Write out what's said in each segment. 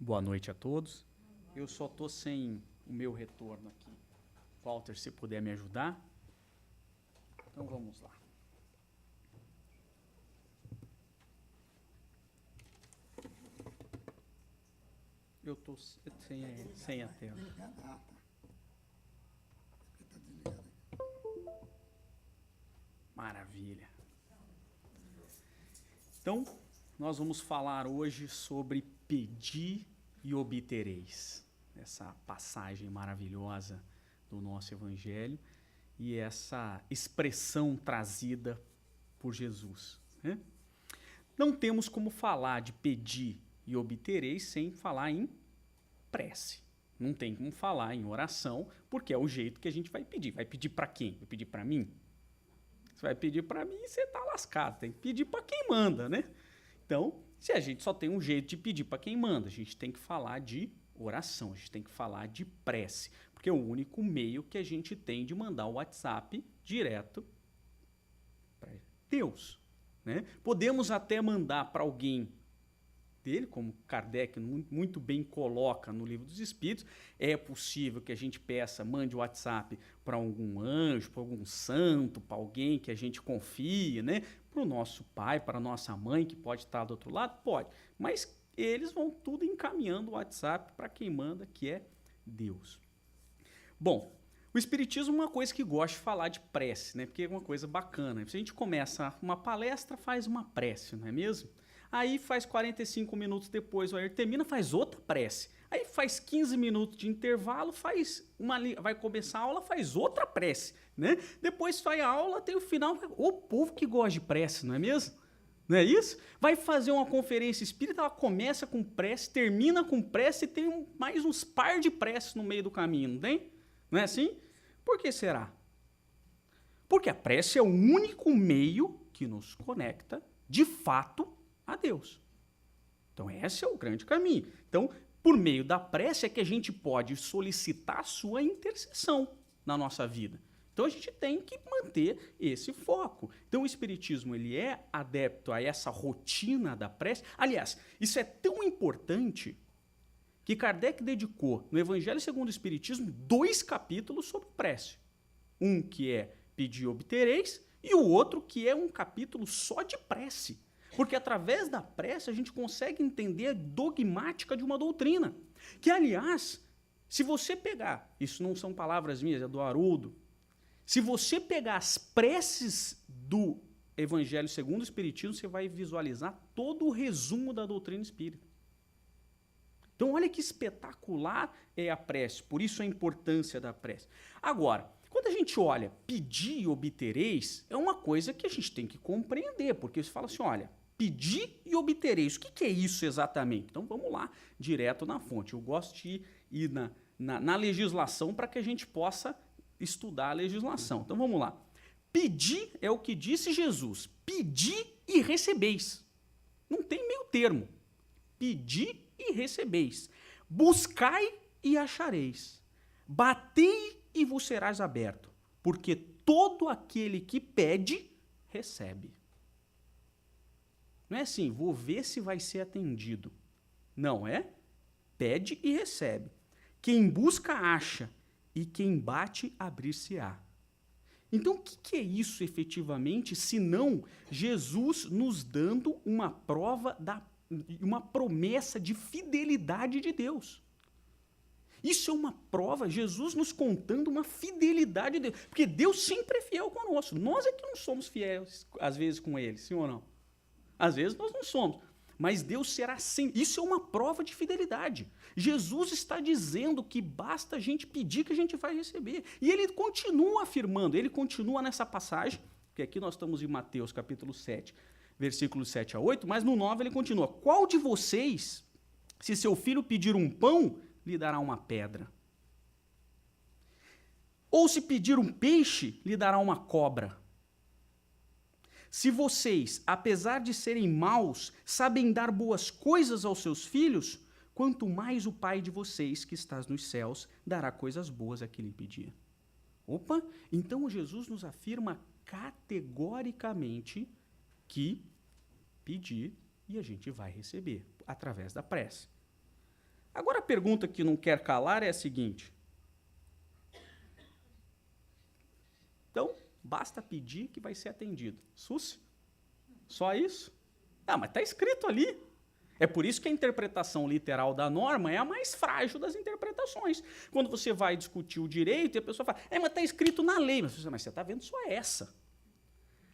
Boa noite a todos. Eu só estou sem o meu retorno aqui. Walter, se puder me ajudar. Então vamos lá. Eu estou sem a tela. Maravilha. Então, nós vamos falar hoje sobre pedir e obtereis. Essa passagem maravilhosa do nosso Evangelho e essa expressão trazida por Jesus, né? Não temos como falar de pedir e obtereis sem falar em prece. Não tem como falar em oração, porque é o jeito que a gente vai pedir. Vai pedir para quem? Vai pedir para mim? Você vai pedir para mim, você está lascado. Tem que pedir para quem manda, né? Então, se a gente só tem um jeito de pedir para quem manda, a gente tem que falar de oração, a gente tem que falar de prece, porque é o único meio que a gente tem de mandar o WhatsApp direto para Deus, né? Podemos até mandar para alguém dele, como Kardec muito bem coloca no Livro dos Espíritos. É possível que a gente peça, mande o WhatsApp para algum anjo, para algum santo, para alguém que a gente confia, né? Para o nosso pai, para a nossa mãe, que pode estar do outro lado? Pode. Mas eles vão tudo encaminhando o WhatsApp para quem manda, que é Deus. Bom, o Espiritismo é uma coisa que gosta de falar de prece, né? Porque é uma coisa bacana. Se a gente começa uma palestra, faz uma prece, não é mesmo? Aí faz 45 minutos depois, o Ayer termina, faz outra prece. Aí faz 15 minutos de intervalo, vai começar a aula, faz outra prece, né? Depois sai a aula, tem o final. O povo que gosta de prece, não é mesmo? Não é isso? Vai fazer uma conferência espírita, ela começa com prece, termina com prece e tem mais uns par de preces no meio do caminho, não tem? Não é assim? Por que será? Porque a prece é o único meio que nos conecta, de fato, a Deus. Então, esse é o grande caminho. Então, por meio da prece é que a gente pode solicitar a sua intercessão na nossa vida. Então, a gente tem que manter esse foco. Então, o Espiritismo ele é adepto a essa rotina da prece. Aliás, isso é tão importante que Kardec dedicou, no Evangelho segundo o Espiritismo, 2 capítulos sobre prece. Um que é pedir e obtereis, e o outro que é um capítulo só de prece. Porque através da prece a gente consegue entender a dogmática de uma doutrina. Que, aliás, se você pegar, isso não são palavras minhas, é do Haroldo, se você pegar as preces do Evangelho segundo o Espiritismo, você vai visualizar todo o resumo da doutrina espírita. Então, olha que espetacular é a prece, por isso a importância da prece. Agora, quando a gente olha pedir e obtereis, é uma coisa que a gente tem que compreender, porque você fala assim, olha, pedir e obtereis, o que é isso exatamente? Então, vamos lá, direto na fonte. Eu gosto de ir na legislação para que a gente possa estudar a legislação. Então, vamos lá. Pedir é o que disse Jesus, pedi e recebeis. Não tem meio termo. Pedi e recebeis. Buscai e achareis. Batei e vos serás aberto. Porque todo aquele que pede, recebe. Não é assim, vou ver se vai ser atendido. Não é? Pede e recebe. Quem busca, acha. E quem bate, abrir-se-á. Então, o que é isso efetivamente, se não Jesus nos dando uma prova, uma promessa de fidelidade de Deus? Isso é uma prova, Jesus nos contando uma fidelidade de Deus. Porque Deus sempre é fiel conosco. Nós é que não somos fiéis, às vezes, com Ele, sim ou não? Às vezes nós não somos. Mas Deus será sempre. Isso é uma prova de fidelidade. Jesus está dizendo que basta a gente pedir que a gente vai receber. E ele continua afirmando, ele continua nessa passagem, que aqui nós estamos em Mateus capítulo 7, versículos 7 a 8, mas no 9 ele continua. Qual de vocês, se seu filho pedir um pão, lhe dará uma pedra? Ou se pedir um peixe, lhe dará uma cobra? Se vocês, apesar de serem maus, sabem dar boas coisas aos seus filhos, quanto mais o Pai de vocês, que está nos céus, dará coisas boas a quem lhe pedir. Opa, então Jesus nos afirma categoricamente que pedir e a gente vai receber, através da prece. Agora a pergunta que não quer calar é a seguinte. Então, basta pedir que vai ser atendido. Sus? Só isso? Ah, mas está escrito ali. É por isso que a interpretação literal da norma é a mais frágil das interpretações. Quando você vai discutir o direito e a pessoa fala, mas está escrito na lei. Mas você está vendo só essa.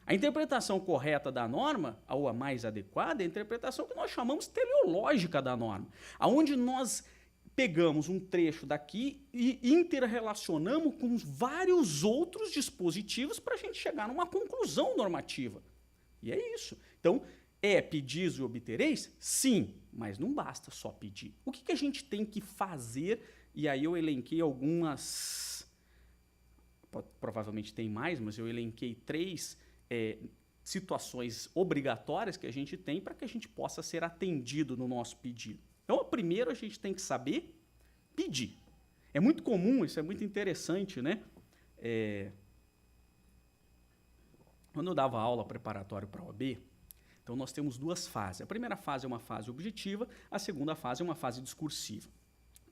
A interpretação correta da norma, ou a mais adequada, é a interpretação que nós chamamos teleológica da norma, aonde nós pegamos um trecho daqui e interrelacionamos com vários outros dispositivos para a gente chegar numa conclusão normativa. E é isso. Então, pedis e obtereis? Sim, mas não basta só pedir. O que a gente tem que fazer? E aí eu elenquei algumas, provavelmente tem mais, mas eu elenquei 3 situações obrigatórias que a gente tem para que a gente possa ser atendido no nosso pedido. Então, primeiro a gente tem que saber pedir. É muito comum, isso é muito interessante, né? Quando eu dava aula preparatória para a OAB, então nós temos 2 fases. A primeira fase é uma fase objetiva, a segunda fase é uma fase discursiva.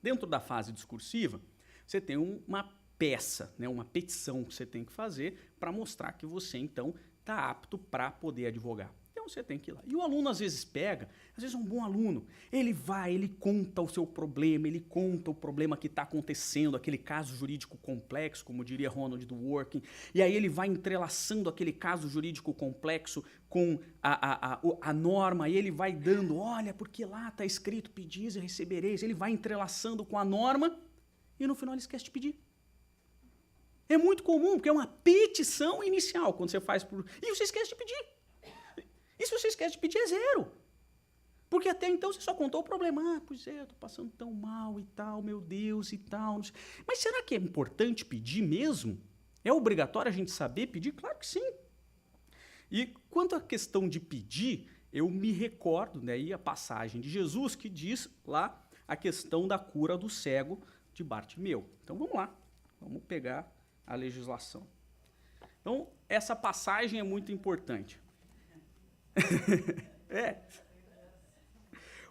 Dentro da fase discursiva, você tem uma peça, né, uma petição que você tem que fazer para mostrar que você, então, está apto para poder advogar. Então, você tem que ir lá. E o aluno, às vezes, às vezes é um bom aluno, ele vai, ele conta o seu problema, ele conta o problema que está acontecendo, aquele caso jurídico complexo, como diria Ronald Dworkin, e aí ele vai entrelaçando aquele caso jurídico complexo com a norma, e ele vai dando, olha, porque lá está escrito, pedis e recebereis, ele vai entrelaçando com a norma, e no final ele esquece de pedir. É muito comum, porque é uma petição inicial, quando você faz por... E você esquece de pedir. E se você esquece de pedir, é 0. Porque até então você só contou o problema. Ah, pois é, eu estou passando tão mal e tal, meu Deus e tal. Mas será que é importante pedir mesmo? É obrigatório a gente saber pedir? Claro que sim. E quanto à questão de pedir, eu me recordo, né, a passagem de Jesus que diz lá a questão da cura do cego de Bartimeu. Então vamos lá, vamos pegar a legislação. Então, essa passagem é muito importante.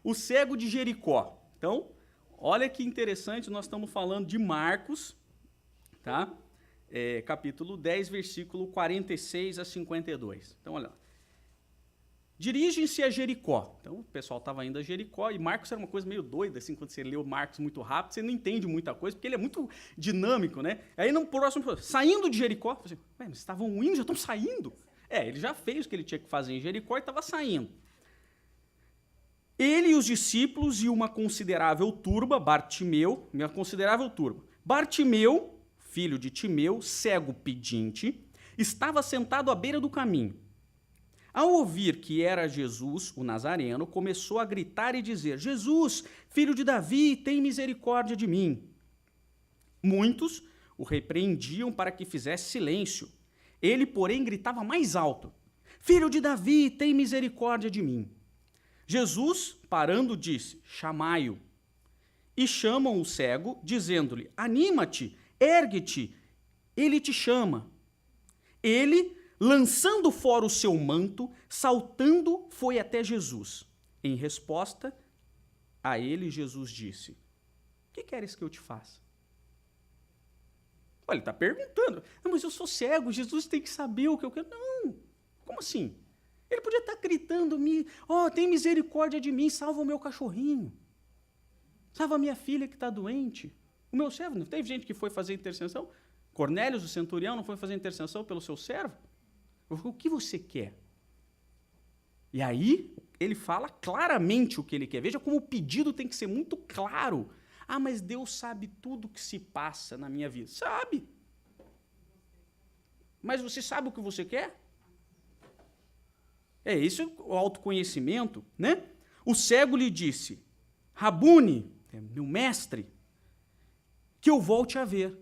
O cego de Jericó. Então, olha que interessante, nós estamos falando de Marcos, tá? Capítulo 10, versículo 46 a 52. Então, olha lá. Dirigem-se a Jericó. Então, o pessoal estava indo a Jericó, e Marcos era uma coisa meio doida, assim, quando você lê o Marcos muito rápido, você não entende muita coisa, porque ele é muito dinâmico, né? Aí, no próximo, saindo de Jericó, você, mas estavam indo, já estão saindo. Ele já fez o que ele tinha que fazer em Jericó e estava saindo. Ele e os discípulos e uma considerável turba, Bartimeu, Bartimeu, filho de Timeu, cego pedinte, estava sentado à beira do caminho. Ao ouvir que era Jesus, o Nazareno, começou a gritar e dizer, Jesus, filho de Davi, tem misericórdia de mim. Muitos o repreendiam para que fizesse silêncio. Ele, porém, gritava mais alto, filho de Davi, tem misericórdia de mim. Jesus, parando, disse, chamai-o. E chamam o cego, dizendo-lhe, anima-te, ergue-te, ele te chama. Ele, lançando fora o seu manto, saltando, foi até Jesus. Em resposta a ele, Jesus disse, o que queres que eu te faça? Olha, ele está perguntando, não, mas eu sou cego, Jesus tem que saber o que eu quero. Não, como assim? Ele podia estar gritando, tem misericórdia de mim, salva o meu cachorrinho. Salva a minha filha que está doente. O meu servo, não teve gente que foi fazer intercessão? Cornélios, o centurião, não foi fazer intercessão pelo seu servo? O que você quer? E aí, ele fala claramente o que ele quer. Veja como o pedido tem que ser muito claro. Ah, mas Deus sabe tudo o que se passa na minha vida. Sabe. Mas você sabe o que você quer? Isso é o autoconhecimento, né? O cego lhe disse, Rabune, meu mestre, que eu volte a ver.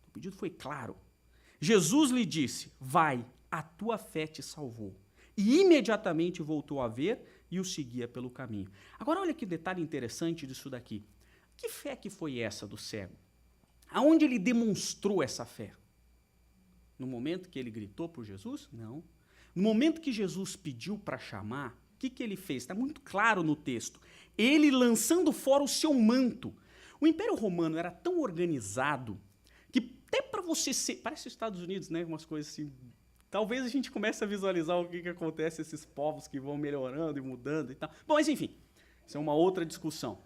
O pedido foi claro. Jesus lhe disse, vai, a tua fé te salvou. E imediatamente voltou a ver e o seguia pelo caminho. Agora olha que detalhe interessante disso daqui. Que fé que foi essa do cego? Aonde ele demonstrou essa fé? No momento que ele gritou por Jesus? Não. No momento que Jesus pediu para chamar, que ele fez? Está muito claro no texto. Ele lançando fora o seu manto. O Império Romano era tão organizado que até para você ser... Parece os Estados Unidos, né? Umas coisas assim... Talvez a gente comece a visualizar o que acontece esses povos que vão melhorando e mudando e tal. Bom, mas enfim, isso é uma outra discussão.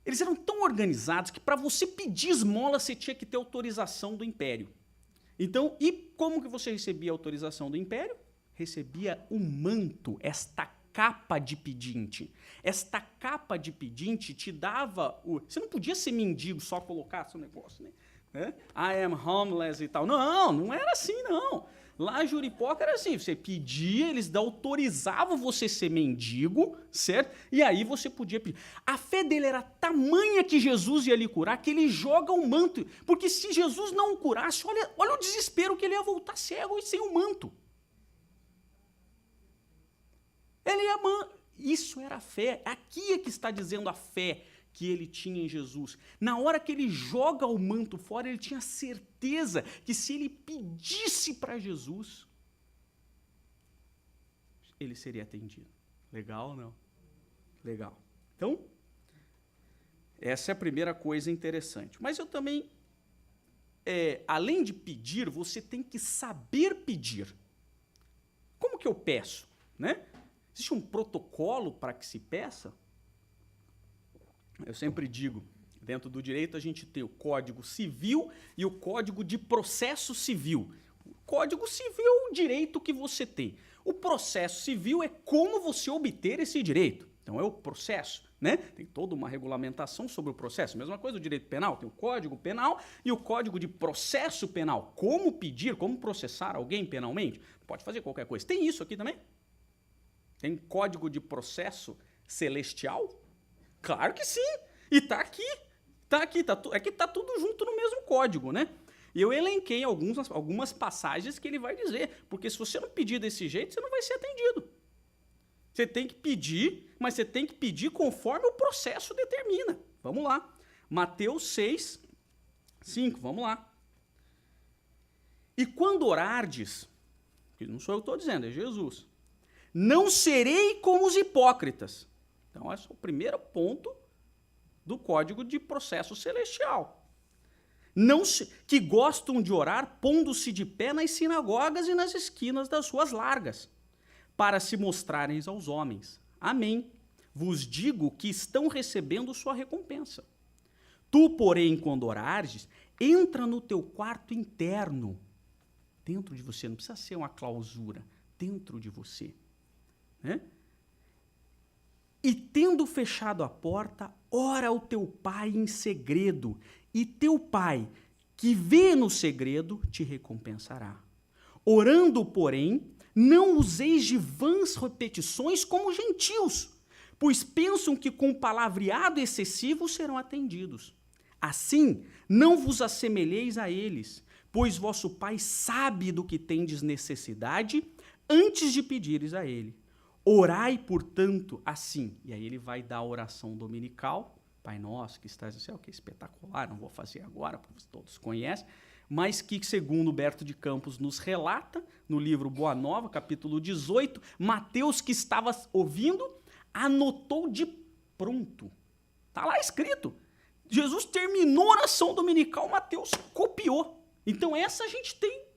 Eles eram tão organizados que para você pedir esmola você tinha que ter autorização do Império. Então, e como que você recebia a autorização do Império? Recebia o manto, esta capa de pedinte. Esta capa de pedinte te dava... Você não podia ser mendigo, só colocar seu negócio, né? I am homeless e tal. Não, não era assim, não. Lá em Juripoca era assim, você pedia, eles autorizavam você ser mendigo, certo? E aí você podia pedir. A fé dele era tamanha que Jesus ia lhe curar, que ele joga o manto. Porque se Jesus não o curasse, olha o desespero que ele ia voltar cego e sem o manto. Ele ia... Isso era a fé. Aqui é que está dizendo a fé que ele tinha em Jesus. Na hora que ele joga o manto fora, ele tinha certeza que se ele pedisse para Jesus, ele seria atendido. Legal ou não? Legal. Então, essa é a primeira coisa interessante. Mas eu também, além de pedir, você tem que saber pedir. Como que eu peço? Né? Existe um protocolo para que se peça? Eu sempre digo, dentro do direito a gente tem o Código Civil e o Código de Processo Civil. O Código Civil é o direito que você tem. O processo civil é como você obter esse direito. Então é o processo, né? Tem toda uma regulamentação sobre o processo. Mesma coisa do direito penal, tem o Código Penal e o Código de Processo Penal. Como pedir, como processar alguém penalmente? Pode fazer qualquer coisa. Tem isso aqui também? Tem Código de Processo Celestial? Claro que sim. E está aqui. É que está tudo junto no mesmo código, né? E eu elenquei algumas passagens que ele vai dizer. Porque se você não pedir desse jeito, você não vai ser atendido. Você tem que pedir, mas você tem que pedir conforme o processo determina. Vamos lá. Mateus 6, 5, vamos lá. E quando orardes, que não sou eu que estou dizendo, é Jesus, não serei como os hipócritas. Então, esse é o primeiro ponto do Código de Processo Celestial. Que gostam de orar pondo-se de pé nas sinagogas e nas esquinas das ruas largas, para se mostrarem aos homens. Amém. Vos digo que estão recebendo sua recompensa. Tu, porém, quando orares, entra no teu quarto interno, dentro de você, não precisa ser uma clausura, dentro de você, né? E tendo fechado a porta, ora ao teu pai em segredo, e teu pai, que vê no segredo, te recompensará. Orando, porém, não useis de vãs repetições como gentios, pois pensam que com palavreado excessivo serão atendidos. Assim, não vos assemelheis a eles, pois vosso pai sabe do que tendes necessidade antes de pedires a ele. Orai, portanto, assim. E aí ele vai dar a oração dominical. Pai nosso que estás no céu, que é espetacular, não vou fazer agora, porque todos conhecem, mas que, segundo Humberto de Campos nos relata, no livro Boa Nova, capítulo 18, Mateus, que estava ouvindo, anotou de pronto. Está lá escrito. Jesus terminou a oração dominical, Mateus copiou. Então essa a gente tem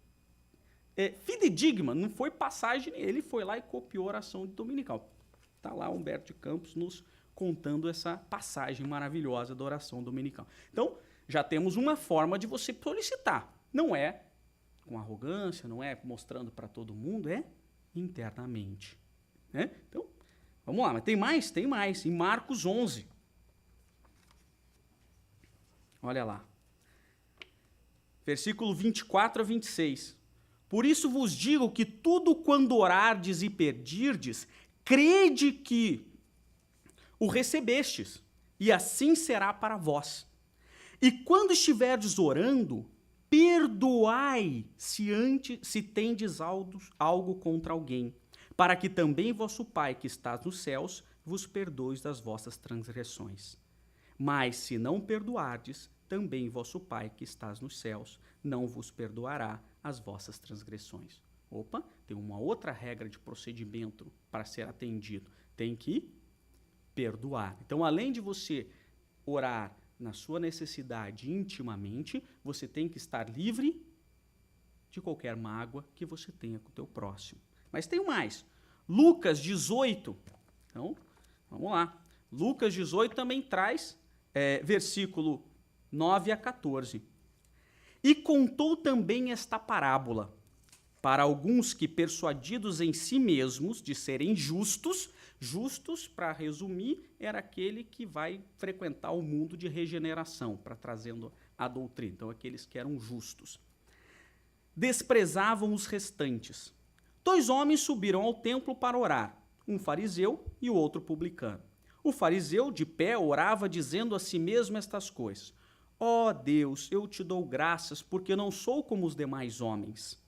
fidedigma, não foi passagem, ele foi lá e copiou a oração dominical. Está lá Humberto de Campos nos contando essa passagem maravilhosa da oração dominical. Então, já temos uma forma de você solicitar. Não é com arrogância, não é mostrando para todo mundo, é internamente. Né? Então, vamos lá, mas tem mais? Tem mais. Em Marcos 11. Olha lá. Versículo 24 a 26. Por isso vos digo que tudo quando orardes e pedirdes, crede que o recebestes, e assim será para vós. E quando estiverdes orando, perdoai se tendes algo contra alguém, para que também vosso Pai que está nos céus vos perdoe das vossas transgressões. Mas se não perdoardes, também vosso Pai que está nos céus não vos perdoará as vossas transgressões. Opa, tem uma outra regra de procedimento para ser atendido. Tem que perdoar. Então, além de você orar na sua necessidade intimamente, você tem que estar livre de qualquer mágoa que você tenha com o teu próximo. Mas tem mais. Lucas 18. Então, vamos lá. Lucas 18 também traz versículo 9 a 14. E contou também esta parábola para alguns que, persuadidos em si mesmos de serem justos, para resumir, era aquele que vai frequentar o mundo de regeneração, para trazendo a doutrina. Então, aqueles que eram justos. Desprezavam os restantes. 2 homens subiram ao templo para orar, um fariseu e o outro publicano. O fariseu, de pé, orava dizendo a si mesmo estas coisas: ó Deus, eu te dou graças porque não sou como os demais homens,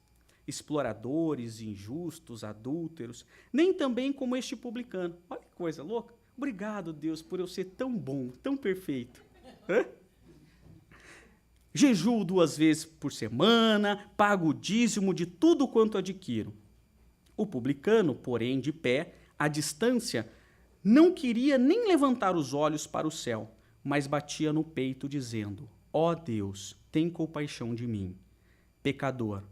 exploradores, injustos, adúlteros, nem também como este publicano. Olha que coisa louca. Obrigado, Deus, por eu ser tão bom, tão perfeito. Jejuo 2 vezes por semana, pago o dízimo de tudo quanto adquiro. O publicano, porém, de pé, à distância, não queria nem levantar os olhos para o céu, mas batia no peito, dizendo: ó Deus, tem compaixão de mim, pecador.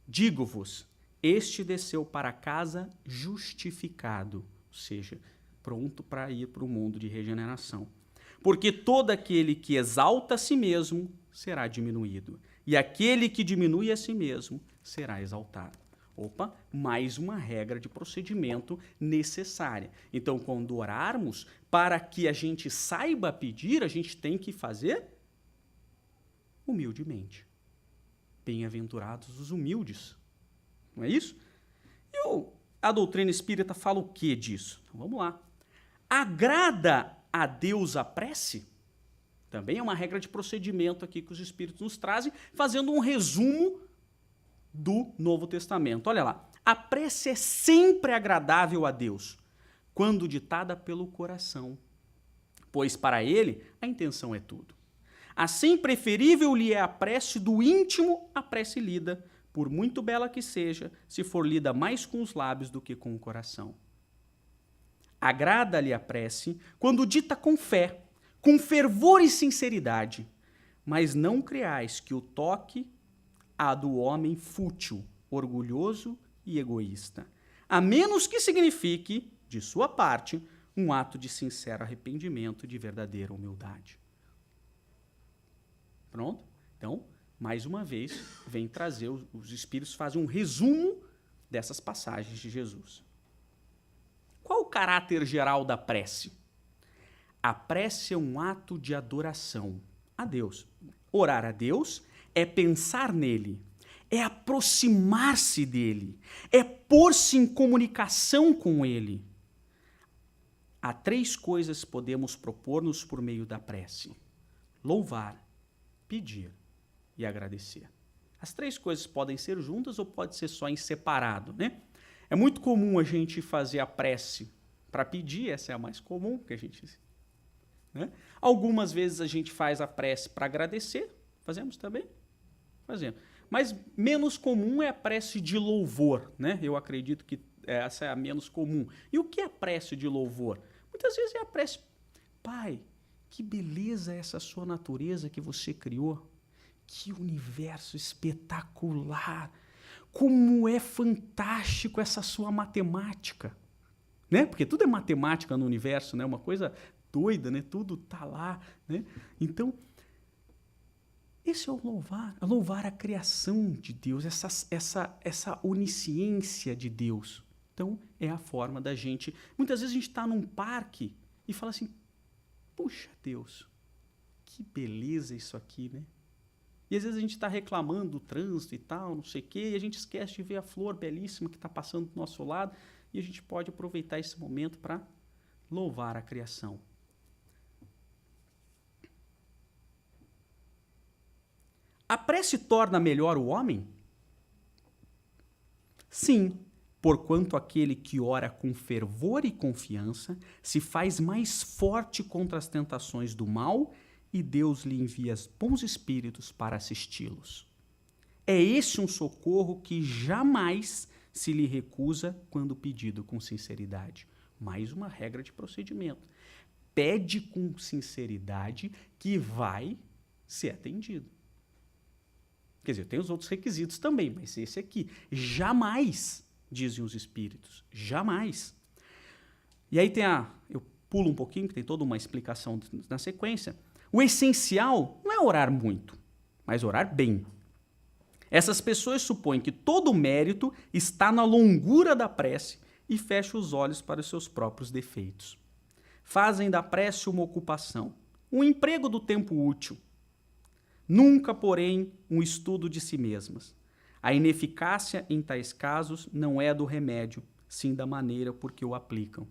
Digo-vos, este desceu para casa justificado, ou seja, pronto para ir para o mundo de regeneração. Porque todo aquele que exalta a si mesmo será diminuído, e aquele que diminui a si mesmo será exaltado. Opa, mais uma regra de procedimento necessária. Então, quando orarmos, para que a gente saiba pedir, a gente tem que fazer humildemente. Bem-aventurados os humildes. Não é isso? E a doutrina espírita fala o que disso? Então, vamos lá. Agrada a Deus a prece? Também é uma regra de procedimento aqui que os espíritos nos trazem, fazendo um resumo do Novo Testamento. Olha lá. A prece é sempre agradável a Deus, quando ditada pelo coração, pois para ele a intenção é tudo. Assim, preferível lhe é a prece do íntimo à prece lida, por muito bela que seja, se for lida mais com os lábios do que com o coração. Agrada-lhe a prece quando dita com fé, com fervor e sinceridade, mas não creais que o toque a do homem fútil, orgulhoso e egoísta, a menos que signifique, de sua parte, um ato de sincero arrependimento, de verdadeira humildade. Pronto? Então, mais uma vez, vem trazer, os espíritos fazem um resumo dessas passagens de Jesus. Qual o caráter geral da prece? A prece é um ato de adoração a Deus. Orar a Deus é pensar nele, é aproximar-se dele, é pôr-se em comunicação com ele. Há 3 coisas que podemos propor-nos por meio da prece: louvar, pedir e agradecer. As 3 coisas podem ser juntas ou pode ser só em separado, né? É muito comum a gente fazer a prece para pedir, essa é a mais comum que a gente... né? Algumas vezes a gente faz a prece para agradecer, fazemos também? Fazemos. Mas menos comum é a prece de louvor, né? Eu acredito que essa é a menos comum. E o que é a prece de louvor? Muitas vezes é a prece: Pai, que beleza é essa sua natureza que você criou. Que universo espetacular. Como é fantástico essa sua matemática. Né? Porque tudo é matemática no universo, né? Uma coisa doida, né? Tudo está lá. Né? Então, esse é o louvar a criação de Deus, essa onisciência de Deus. Então, é a forma da gente... Muitas vezes a gente está num parque e fala assim: puxa, Deus, que beleza isso aqui, né? E às vezes a gente está reclamando do trânsito e tal, não sei o quê, e a gente esquece de ver a flor belíssima que está passando do nosso lado, e a gente pode aproveitar esse momento para louvar a criação. A prece torna melhor o homem? Sim, porquanto aquele que ora com fervor e confiança se faz mais forte contra as tentações do mal e Deus lhe envia bons espíritos para assisti-los. É esse um socorro que jamais se lhe recusa quando pedido com sinceridade. Mais uma regra de procedimento. Pede com sinceridade que vai ser atendido. Quer dizer, tem os outros requisitos também, mas esse aqui. Jamais, dizem os espíritos, jamais. E aí eu pulo um pouquinho, que tem toda uma explicação na sequência. O essencial não é orar muito, mas orar bem. Essas pessoas supõem que todo o mérito está na longura da prece e fecham os olhos para os seus próprios defeitos. Fazem da prece uma ocupação, um emprego do tempo útil. Nunca, porém, um estudo de si mesmas. A ineficácia em tais casos não é do remédio, sim da maneira por que o aplicam.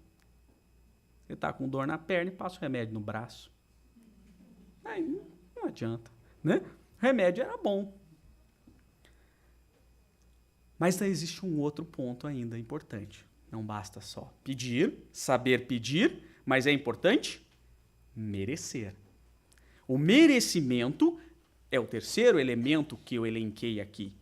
Você está com dor na perna e passa o remédio no braço. Aí não adianta, né? O remédio era bom. Mas existe um outro ponto ainda importante. Não basta só pedir, saber pedir, mas é importante merecer. O merecimento é o terceiro elemento que eu elenquei aqui.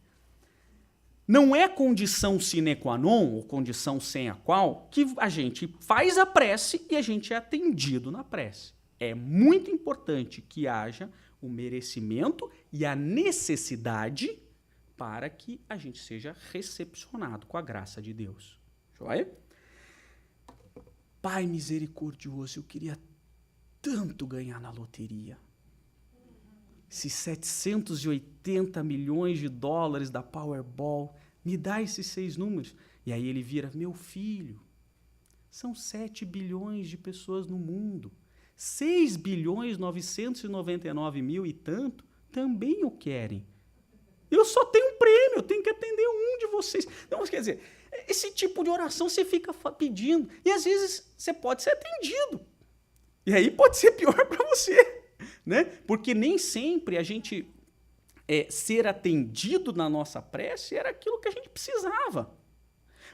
Não é condição sine qua non, ou condição sem a qual, que a gente faz a prece e a gente é atendido na prece. É muito importante que haja o merecimento e a necessidade para que a gente seja recepcionado com a graça de Deus. Joia? Pai misericordioso, eu queria tanto ganhar na loteria. Esses 780 milhões de dólares da Powerball, me dá esses 6 números. E aí ele vira, meu filho, são 7 bilhões de pessoas no mundo. 6 bilhões 999 mil e tanto também o querem. Eu só tenho um prêmio, eu tenho que atender um de vocês. Não, quer dizer, esse tipo de oração você fica pedindo. E às vezes você pode ser atendido. E aí pode ser pior para você. Né? Porque nem sempre a gente ser atendido na nossa prece era aquilo que a gente precisava.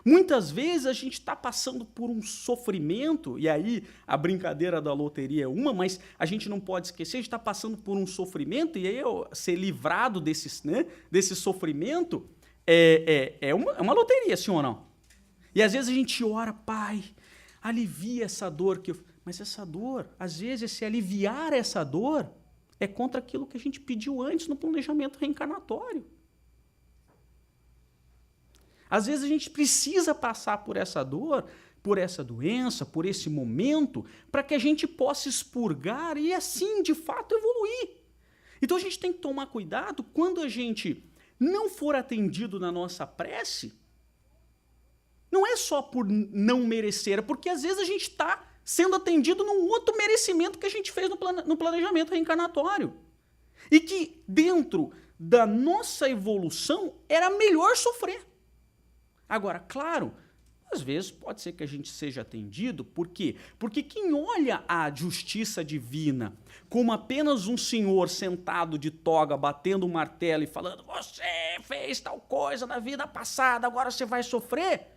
Muitas vezes a gente está passando por um sofrimento, e aí a brincadeira da loteria é uma, mas a gente não pode esquecer, a gente está passando por um sofrimento, e aí ser livrado desse sofrimento é uma loteria, sim ou não? E às vezes a gente ora, Pai, alivia essa dor que eu... Mas essa dor, às vezes, se aliviar essa dor, é contra aquilo que a gente pediu antes no planejamento reencarnatório. Às vezes a gente precisa passar por essa dor, por essa doença, por esse momento, para que a gente possa expurgar e assim, de fato, evoluir. Então a gente tem que tomar cuidado quando a gente não for atendido na nossa prece, não é só por não merecer, é porque às vezes a gente está sendo atendido num outro merecimento que a gente fez no planejamento reencarnatório. E que dentro da nossa evolução era melhor sofrer. Agora, claro, às vezes pode ser que a gente seja atendido, por quê? Porque quem olha a justiça divina como apenas um senhor sentado de toga, batendo um martelo e falando, você fez tal coisa na vida passada, agora você vai sofrer.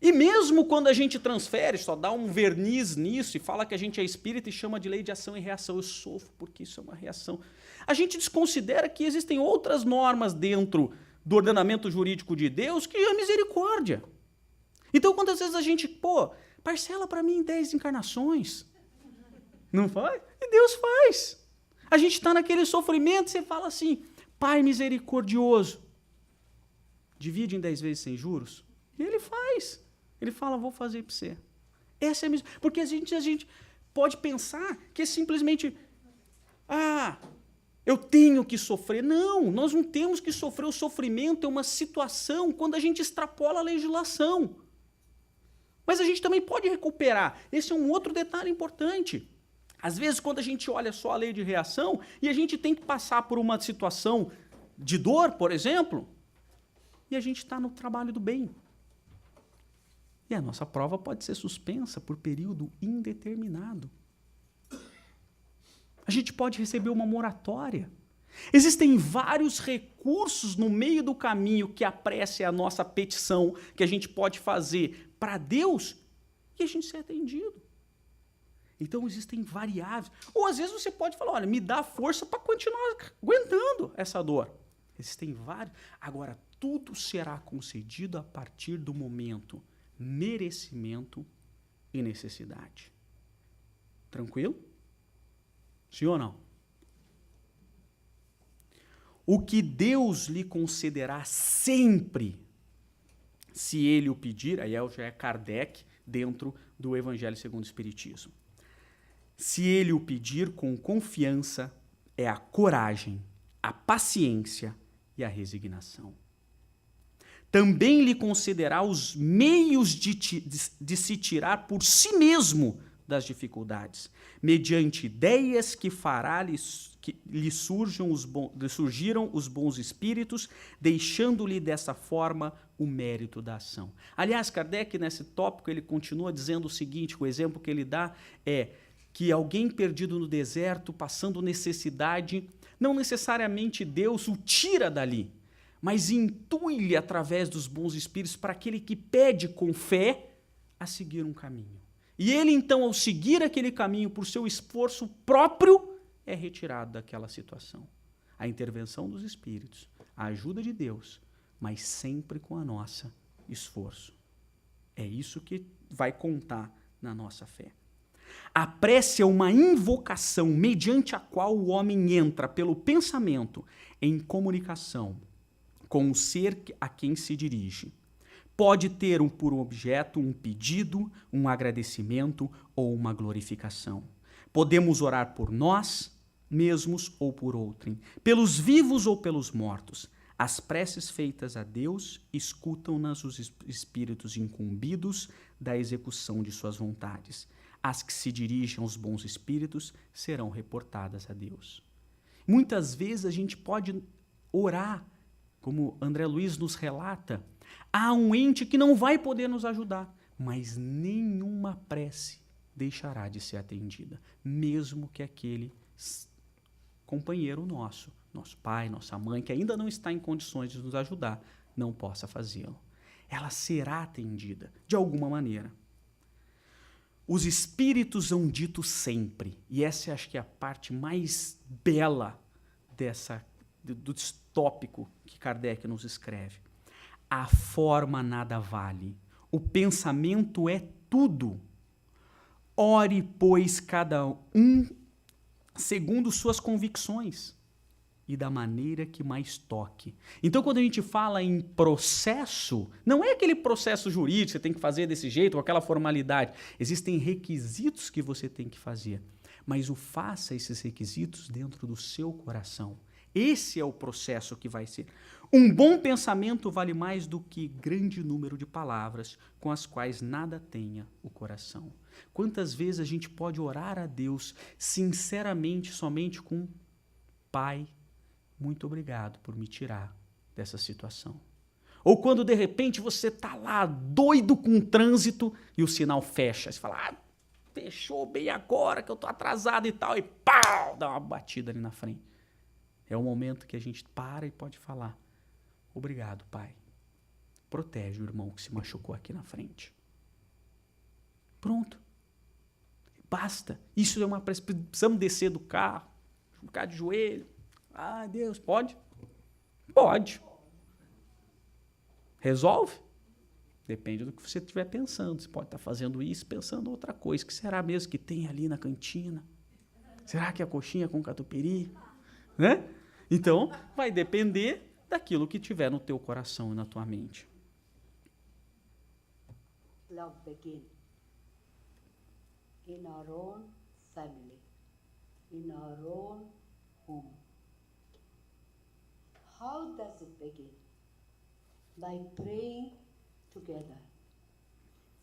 E mesmo quando a gente transfere, só dá um verniz nisso e fala que a gente é espírita e chama de lei de ação e reação, eu sofro porque isso é uma reação. A gente desconsidera que existem outras normas dentro do ordenamento jurídico de Deus que é misericórdia. Então, quantas vezes a gente, parcela para mim em 10 encarnações. Não faz? E Deus faz. A gente está naquele sofrimento, você fala assim, Pai misericordioso, divide em 10 vezes sem juros. E Ele faz. Ele fala, vou fazer para você. Essa é a mesma. Porque a gente pode pensar que é simplesmente, eu tenho que sofrer. Não, nós não temos que sofrer. O sofrimento é uma situação quando a gente extrapola a legislação. Mas a gente também pode recuperar. Esse é um outro detalhe importante. Às vezes, quando a gente olha só a lei de reação e a gente tem que passar por uma situação de dor, por exemplo, e a gente está no trabalho do bem. E a nossa prova pode ser suspensa por período indeterminado. A gente pode receber uma moratória. Existem vários recursos no meio do caminho que a prece é a nossa petição, que a gente pode fazer para Deus e a gente ser atendido. Então existem variáveis. Ou às vezes você pode falar, olha, me dá força para continuar aguentando essa dor. Existem vários. Agora, tudo será concedido a partir do momento merecimento e necessidade. Tranquilo? Sim ou não? O que Deus lhe concederá sempre, se ele o pedir, aí já é Kardec dentro do Evangelho segundo o Espiritismo. Se ele o pedir com confiança, é a coragem, a paciência e a resignação. Também lhe concederá os meios de se tirar por si mesmo das dificuldades, mediante ideias que fará que lhe surgiram os bons espíritos, deixando-lhe dessa forma o mérito da ação. Aliás, Kardec, nesse tópico, ele continua dizendo o seguinte, o exemplo que ele dá é que alguém perdido no deserto, passando necessidade, não necessariamente Deus o tira dali, mas intui-lhe através dos bons espíritos para aquele que pede com fé a seguir um caminho. E ele, então, ao seguir aquele caminho por seu esforço próprio, é retirado daquela situação. A intervenção dos espíritos, a ajuda de Deus, mas sempre com a nossa esforço. É isso que vai contar na nossa fé. A prece é uma invocação mediante a qual o homem entra pelo pensamento em comunicação com o ser a quem se dirige. Pode ter por objeto um pedido, um agradecimento ou uma glorificação. Podemos orar por nós mesmos ou por outrem, pelos vivos ou pelos mortos. As preces feitas a Deus escutam-nas os espíritos incumbidos da execução de suas vontades. As que se dirigem aos bons espíritos serão reportadas a Deus. Muitas vezes a gente pode orar, como André Luiz nos relata, há um ente que não vai poder nos ajudar, mas nenhuma prece deixará de ser atendida, mesmo que aquele companheiro nosso pai, nossa mãe, que ainda não está em condições de nos ajudar, não possa fazê-lo. Ela será atendida, de alguma maneira. Os espíritos hão dito sempre, e essa acho que é a parte mais bela do tópico que Kardec nos escreve. A forma nada vale, o pensamento é tudo. Ore, pois, cada um segundo suas convicções e da maneira que mais toque. Então, quando a gente fala em processo, não é aquele processo jurídico, você tem que fazer desse jeito, ou aquela formalidade. Existem requisitos que você tem que fazer, mas faça esses requisitos dentro do seu coração. Esse é o processo que vai ser. Um bom pensamento vale mais do que grande número de palavras com as quais nada tenha o coração. Quantas vezes a gente pode orar a Deus sinceramente, somente com Pai, muito obrigado por me tirar dessa situação. Ou quando de repente você está lá doido com o trânsito e o sinal fecha. Você fala, fechou bem agora que eu estou atrasado e tal. E pau, dá uma batida ali na frente. É o momento que a gente para e pode falar, obrigado, Pai. Protege o irmão que se machucou aqui na frente. Pronto. Basta. Isso é uma prece. Precisamos descer do carro, ficar de joelho. Deus, pode? Pode. Resolve? Depende do que você estiver pensando. Você pode estar fazendo isso, pensando outra coisa. O que será mesmo que tem ali na cantina? Será que é coxinha com catupiry? Né? Então, vai depender daquilo que tiver no teu coração e na tua mente. Love begins in our own family, in our own home. How does it begin? By praying together.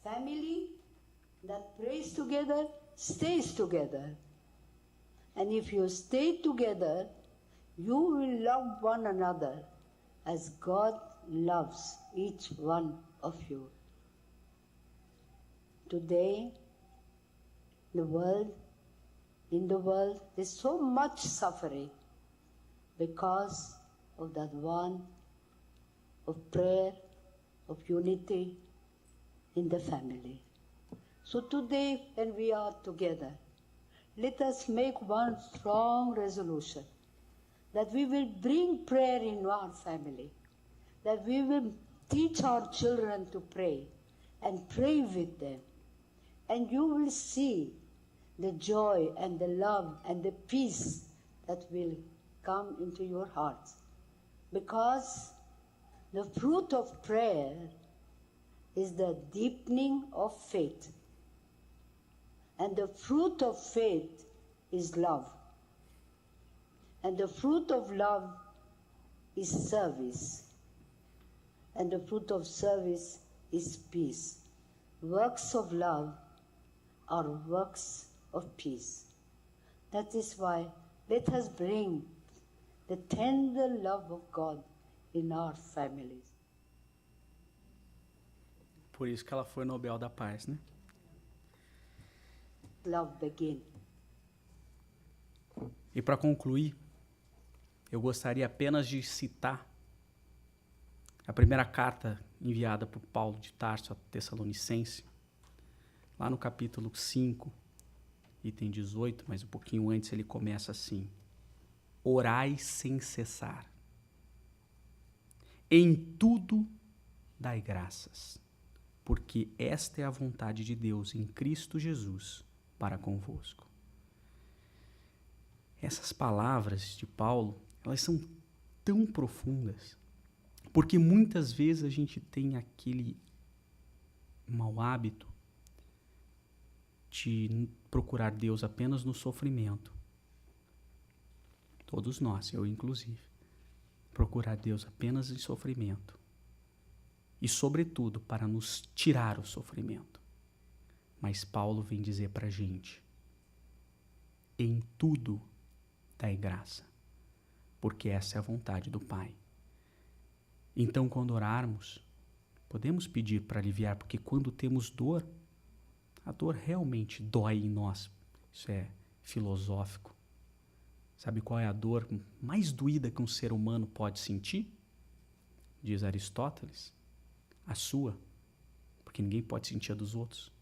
Family that prays together stays together. And if you stay together, you will love one another as God loves each one of you. Today, in the world, there's so much suffering because of that want of prayer, of unity in the family. So today, when we are together, let us make one strong resolution that we will bring prayer in our family, that we will teach our children to pray and pray with them. And you will see the joy and the love and the peace that will come into your hearts. Because the fruit of prayer is the deepening of faith. And the fruit of faith is love. And the fruit of love is service. And the fruit of service is peace. Works of love are works of peace. That is why let us bring the tender love of God in our families. Por isso que ela foi Nobel da Paz, né? Love begin. E para concluir, eu gostaria apenas de citar a primeira carta enviada por Paulo de Tarso a Tessalonicense, lá no capítulo 5, item 18, mas um pouquinho antes ele começa assim: orai sem cessar. Em tudo dai graças, porque esta é a vontade de Deus em Cristo Jesus para convosco. Essas palavras de Paulo, elas são tão profundas, porque muitas vezes a gente tem aquele mau hábito de procurar Deus apenas no sofrimento. Todos nós, eu inclusive. Procurar Deus apenas em sofrimento. E, sobretudo, para nos tirar o sofrimento. Mas Paulo vem dizer para a gente: em tudo dai graça, porque essa é a vontade do Pai. Então, quando orarmos, podemos pedir para aliviar, porque quando temos dor, a dor realmente dói em nós. Isso é filosófico. Sabe qual é a dor mais doída que um ser humano pode sentir? Diz Aristóteles: a sua, porque ninguém pode sentir a dos outros.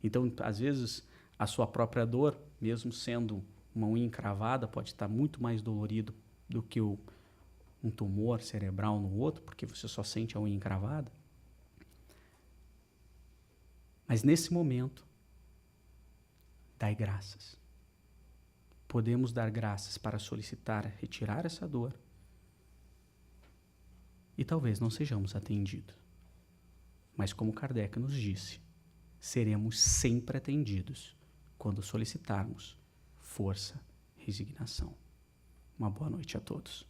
Então, às vezes, a sua própria dor, mesmo sendo uma unha encravada, pode estar muito mais dolorido do que um tumor cerebral no outro, porque você só sente a unha encravada. Mas nesse momento, dai graças. Podemos dar graças para solicitar retirar essa dor. E talvez não sejamos atendidos. Mas como Kardec nos disse, seremos sempre atendidos quando solicitarmos força, resignação. Uma boa noite a todos.